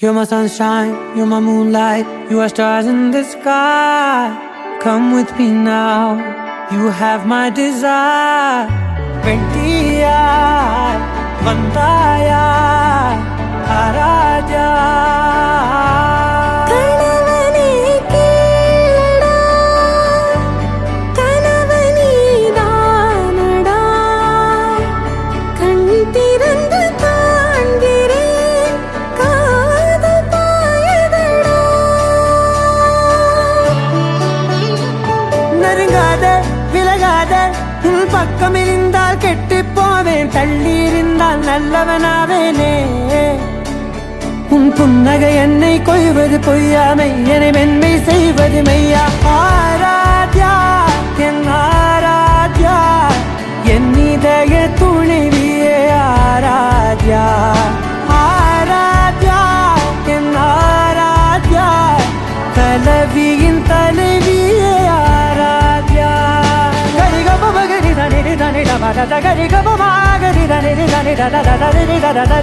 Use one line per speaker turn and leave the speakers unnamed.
You're my sunshine, you're my moonlight, you are stars in the sky. Come with me now, you have my desire. Ventia, Vandaya, Araja. உன் பக்கம் இருந்தால் கெட்டு போவேன், தள்ளி இருந்தால் நல்லவனாவேனே. உன் புன்னகை என்னை கொய்வது பொய்யாமை, என்னை மென்மை செய்வது மெய்யா. ஆராத்யா என் ஆராத்யா, என் இதய துணைவியே ஆராத்யா. ஆராத்யா என் Aradhya, கலவியின் தலைவியே Aradhya. Gari ga ba ma gari da ni da ni da ba da da gari ga ba ma gari da ni da ni da da da da da da da.